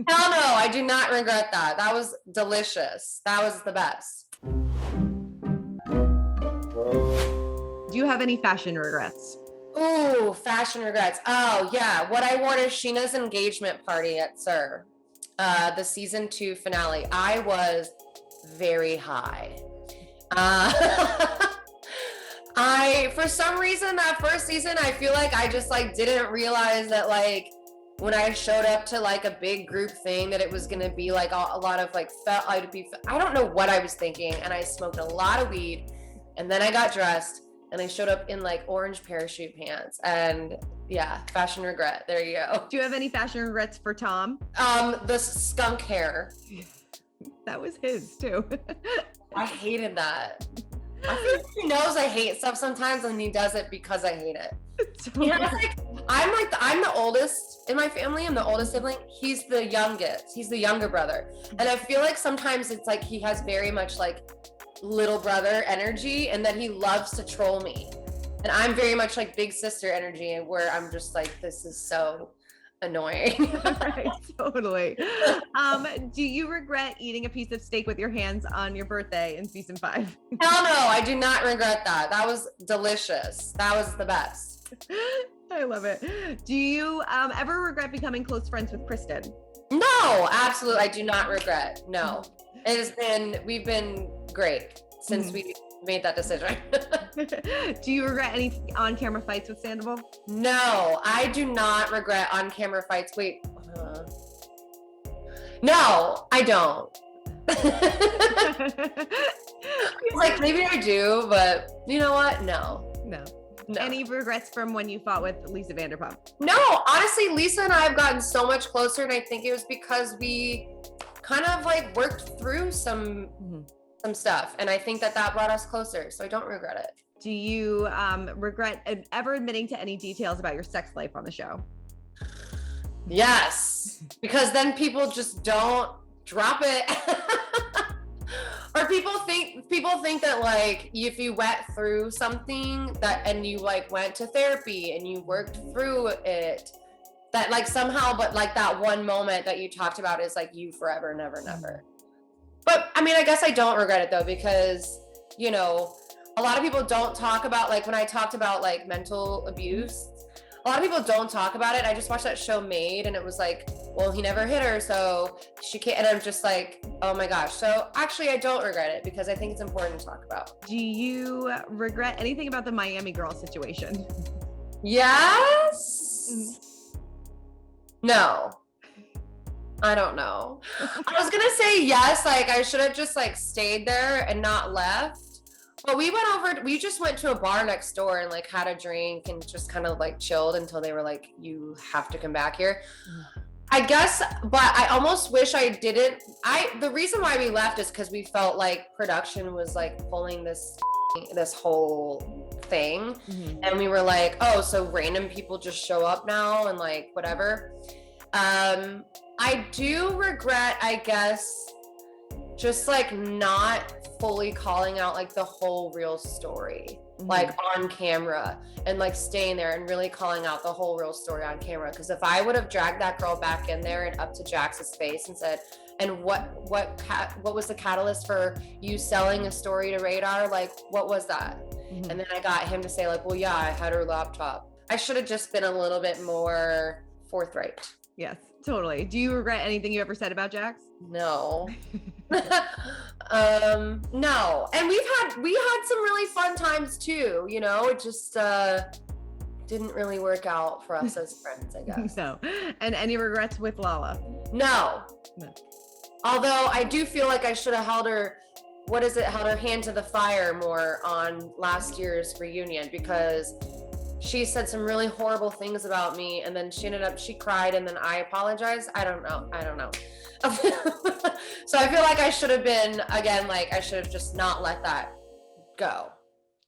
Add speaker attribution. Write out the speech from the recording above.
Speaker 1: Hell no, I do not regret that. That was delicious. That was the best.
Speaker 2: Do you have any fashion regrets?
Speaker 1: Ooh, fashion regrets. Oh, yeah. What I wore to Scheana's engagement party at SUR, the season 2 finale, I was very high. For some reason, that first season, I feel like I just like didn't realize that like when I showed up to like a big group thing that it was gonna be like a lot of like I don't know what I was thinking, and I smoked a lot of weed, and then I got dressed and I showed up in like orange parachute pants, and yeah, fashion regret. There you go.
Speaker 2: Do you have any fashion regrets for Tom?
Speaker 1: The skunk hair.
Speaker 2: That was his too.
Speaker 1: I hated that. I think he knows I hate stuff sometimes, and he does it because I hate it. You know, it's like I'm the oldest in my family. I'm the oldest sibling. He's the youngest. He's the younger brother, and I feel like sometimes it's like he has very much like little brother energy, and then he loves to troll me, and I'm very much like big sister energy, and where I'm just like, this is so annoying.
Speaker 2: Right, totally. Do you regret eating a piece of steak with your hands on your birthday in season 5?
Speaker 1: Hell no, I do not regret that. That was delicious. That was the best.
Speaker 2: I love it. Do you ever regret becoming close friends with Kristen?
Speaker 1: No, absolutely. I do not regret. No, we've been great since we made that decision.
Speaker 2: Do you regret any on-camera fights with Sandoval?
Speaker 1: No, I do not regret on-camera fights. Wait. No, I don't. Like maybe I do, but you know what? No.
Speaker 2: Any regrets from when you fought with Lisa Vanderpump?
Speaker 1: No, honestly, Lisa and I have gotten so much closer, and I think it was because we kind of like worked through some stuff, and I think that brought us closer, so I don't regret it.
Speaker 2: Do you regret ever admitting to any details about your sex life on the show?
Speaker 1: Yes, because then people just don't drop it. Or people think that like if you went through something that and you like went to therapy and you worked through it, that like somehow, but like that one moment that you talked about is like you forever, never, never. But I mean, I guess I don't regret it though, because you know, a lot of people don't talk about, like when I talked about like mental abuse, a lot of people don't talk about it. I just watched that show Made, and it was like, well, he never hit her, so she can't. And I'm just like, oh my gosh. So actually, I don't regret it because I think it's important to talk about.
Speaker 2: Do you regret anything about the Miami girl situation?
Speaker 1: Yes. No. I don't know. I was gonna say yes. Like I should have just like stayed there and not left. But we just went to a bar next door and like had a drink and just kind of like chilled until they were like, you have to come back here. I guess, but I almost wish I didn't. The reason why we left is because we felt like production was like pulling this whole thing. And we were like, oh, so random people just show up now and like whatever. I do regret, I guess, just like not fully calling out like the whole real story, like on camera, and like staying there and really calling out the whole real story on camera. Because if I would have dragged that girl back in there and up to Jax's face and said, and what was the catalyst for you selling a story to Radar? Like, what was that? And then I got him to say like, well, yeah, I had her laptop. I should have just been a little bit more forthright.
Speaker 2: Yes, totally. Do you regret anything you ever said about Jax?
Speaker 1: No. No. And we had some really fun times too, you know, it just didn't really work out for us as friends, I guess.
Speaker 2: No. And any regrets with LaLa?
Speaker 1: No. Although I do feel like I should have held her hand to the fire more on last year's reunion, because she said some really horrible things about me, and then she cried, and then I apologized. I don't know. So I feel like I should have been, again, like I should have just not let that go.